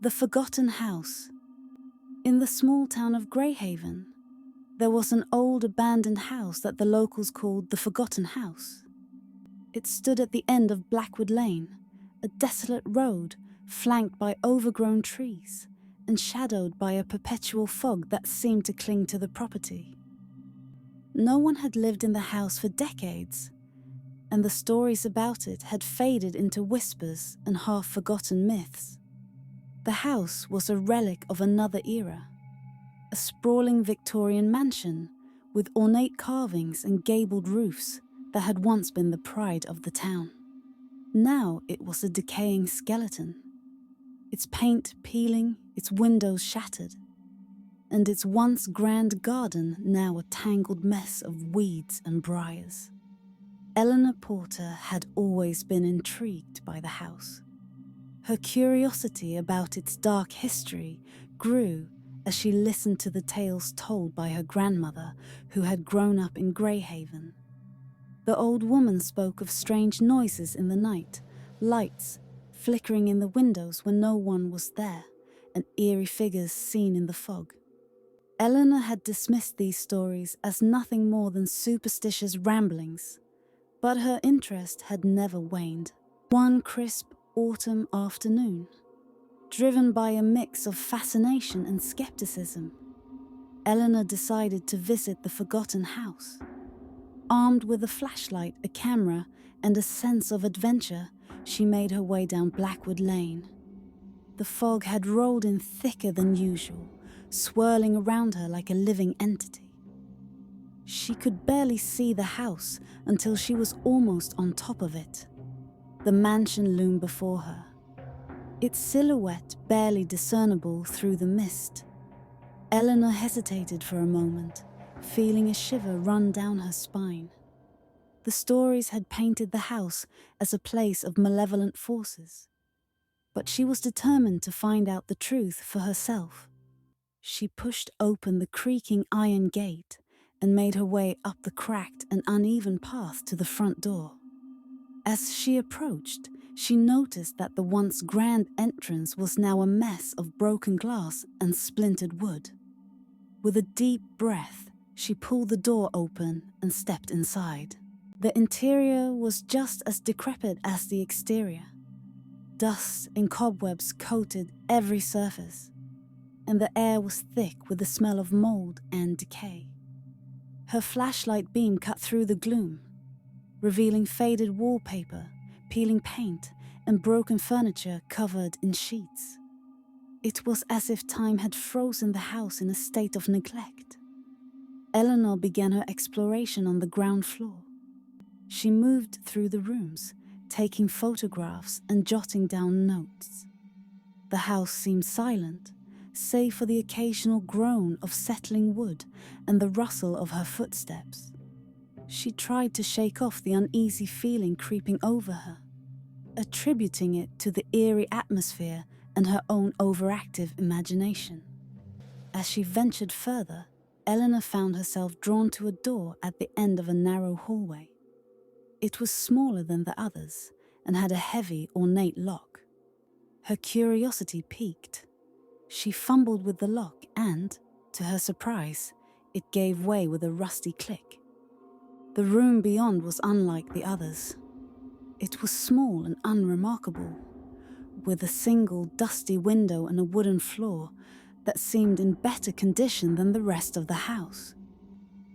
The Forgotten House. In the small town of Grayhaven, there was an old abandoned house that the locals called the Forgotten House. It stood at the end of Blackwood Lane, a desolate road flanked by overgrown trees and shadowed by a perpetual fog that seemed to cling to the property. No one had lived in the house for decades, and the stories about it had faded into whispers and half-forgotten myths. The house was a relic of another era, a sprawling Victorian mansion with ornate carvings and gabled roofs that had once been the pride of the town. Now it was a decaying skeleton, its paint peeling, its windows shattered, and its once grand garden now a tangled mess of weeds and briars. Eleanor Porter had always been intrigued by the house. Her curiosity about its dark history grew as she listened to the tales told by her grandmother, who had grown up in Grayhaven. The old woman spoke of strange noises in the night, lights flickering in the windows when no one was there, and eerie figures seen in the fog. Eleanor had dismissed these stories as nothing more than superstitious ramblings, but her interest had never waned. One crisp autumn afternoon, driven by a mix of fascination and skepticism, Eleanor decided to visit the Forgotten House. Armed with a flashlight, a camera, and a sense of adventure, she made her way down Blackwood Lane. The fog had rolled in thicker than usual, swirling around her like a living entity. She could barely see the house until she was almost on top of it. The mansion loomed before her, its silhouette barely discernible through the mist. Eleanor hesitated for a moment, feeling a shiver run down her spine. The stories had painted the house as a place of malevolent forces, but she was determined to find out the truth for herself. She pushed open the creaking iron gate and made her way up the cracked and uneven path to the front door. As she approached, she noticed that the once grand entrance was now a mess of broken glass and splintered wood. With a deep breath, she pulled the door open and stepped inside. The interior was just as decrepit as the exterior. Dust and cobwebs coated every surface, and the air was thick with the smell of mold and decay. Her flashlight beam cut through the gloom, revealing faded wallpaper, peeling paint, and broken furniture covered in sheets. It was as if time had frozen the house in a state of neglect. Eleanor began her exploration on the ground floor. She moved through the rooms, taking photographs and jotting down notes. The house seemed silent, save for the occasional groan of settling wood and the rustle of her footsteps. She tried to shake off the uneasy feeling creeping over her, attributing it to the eerie atmosphere and her own overactive imagination. As she ventured further, Eleanor found herself drawn to a door at the end of a narrow hallway. It was smaller than the others and had a heavy, ornate lock. Her curiosity piqued. She fumbled with the lock and, to her surprise, it gave way with a rusty click. The room beyond was unlike the others. It was small and unremarkable, with a single dusty window and a wooden floor that seemed in better condition than the rest of the house.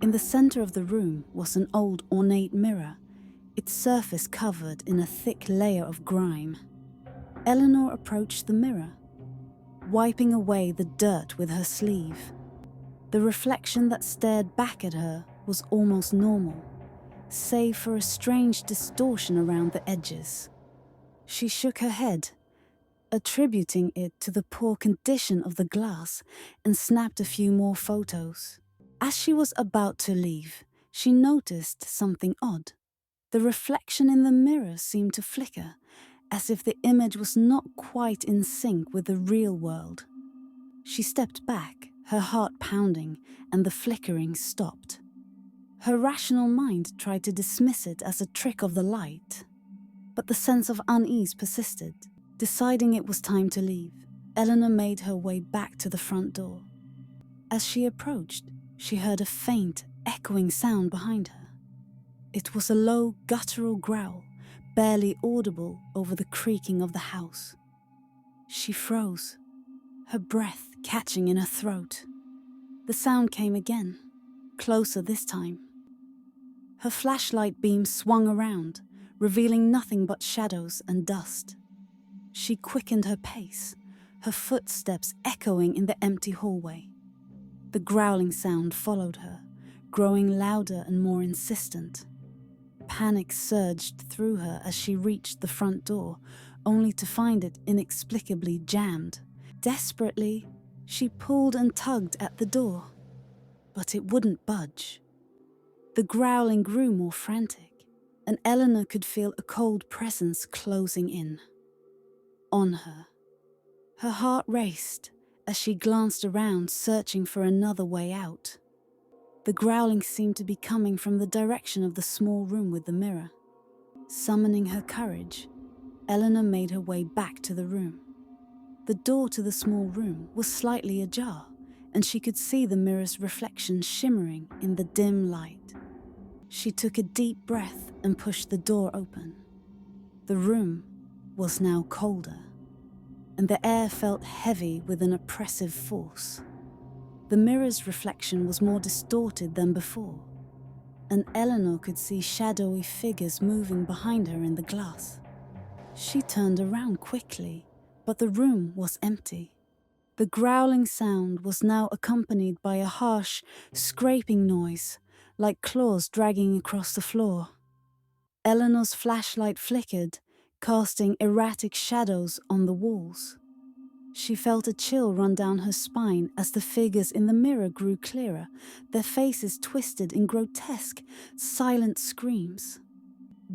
In the center of the room was an old ornate mirror, its surface covered in a thick layer of grime. Eleanor approached the mirror, wiping away the dirt with her sleeve. The reflection that stared back at her was almost normal, save for a strange distortion around the edges. She shook her head, attributing it to the poor condition of the glass, and snapped a few more photos. As she was about to leave, she noticed something odd. The reflection in the mirror seemed to flicker, as if the image was not quite in sync with the real world. She stepped back, her heart pounding, and the flickering stopped. Her rational mind tried to dismiss it as a trick of the light, but the sense of unease persisted. Deciding it was time to leave, Eleanor made her way back to the front door. As she approached, she heard a faint, echoing sound behind her. It was a low, guttural growl, barely audible over the creaking of the house. She froze, her breath catching in her throat. The sound came again, closer this time. Her flashlight beam swung around, revealing nothing but shadows and dust. She quickened her pace, her footsteps echoing in the empty hallway. The growling sound followed her, growing louder and more insistent. Panic surged through her as she reached the front door, only to find it inexplicably jammed. Desperately, she pulled and tugged at the door, but it wouldn't budge. The growling grew more frantic, and Eleanor could feel a cold presence closing in on her. Her heart raced as she glanced around, searching for another way out. The growling seemed to be coming from the direction of the small room with the mirror. Summoning her courage, Eleanor made her way back to the room. The door to the small room was slightly ajar, and she could see the mirror's reflection shimmering in the dim light. She took a deep breath and pushed the door open. The room was now colder, and the air felt heavy with an oppressive force. The mirror's reflection was more distorted than before, and Eleanor could see shadowy figures moving behind her in the glass. She turned around quickly, but the room was empty. The growling sound was now accompanied by a harsh, scraping noise, like claws dragging across the floor. Eleanor's flashlight flickered, casting erratic shadows on the walls. She felt a chill run down her spine as the figures in the mirror grew clearer, their faces twisted in grotesque, silent screams.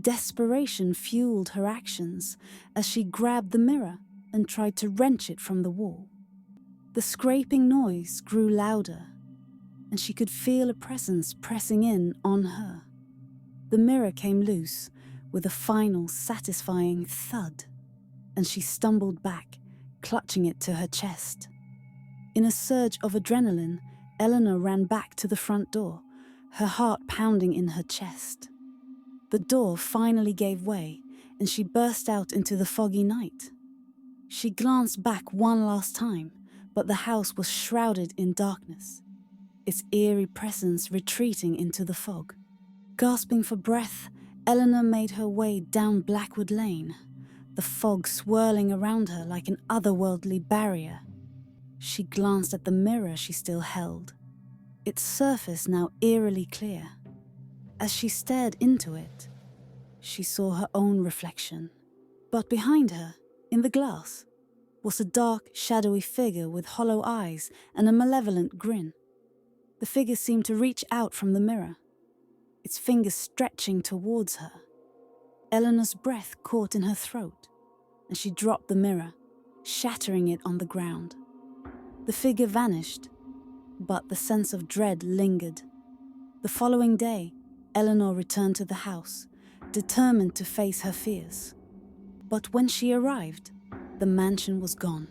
Desperation fueled her actions as she grabbed the mirror and tried to wrench it from the wall. The scraping noise grew louder, and she could feel a presence pressing in on her. The mirror came loose with a final, satisfying thud, and she stumbled back, clutching it to her chest. In a surge of adrenaline, Eleanor ran back to the front door, her heart pounding in her chest. The door finally gave way, and she burst out into the foggy night. She glanced back one last time, but the house was shrouded in darkness, its eerie presence retreating into the fog. Gasping for breath, Eleanor made her way down Blackwood Lane, the fog swirling around her like an otherworldly barrier. She glanced at the mirror she still held, its surface now eerily clear. As she stared into it, she saw her own reflection. But behind her, in the glass, was a dark, shadowy figure with hollow eyes and a malevolent grin. The figure seemed to reach out from the mirror, its fingers stretching towards her. Eleanor's breath caught in her throat, and she dropped the mirror, shattering it on the ground. The figure vanished, but the sense of dread lingered. The following day, Eleanor returned to the house, determined to face her fears. But when she arrived, the mansion was gone.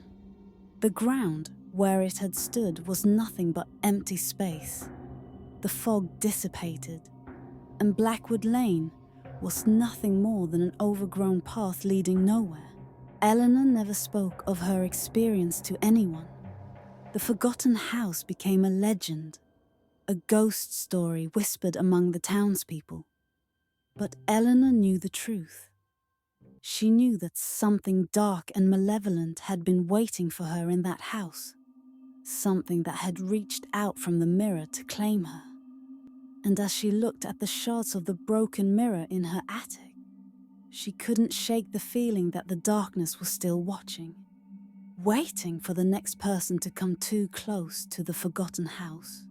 The ground where it had stood was nothing but empty space. The fog dissipated, and Blackwood Lane was nothing more than an overgrown path leading nowhere. Eleanor never spoke of her experience to anyone. The forgotten house became a legend, a ghost story whispered among the townspeople. But Eleanor knew the truth. She knew that something dark and malevolent had been waiting for her in that house, something that had reached out from the mirror to claim her. And as she looked at the shards of the broken mirror in her attic, she couldn't shake the feeling that the darkness was still watching, waiting for the next person to come too close to the forgotten house.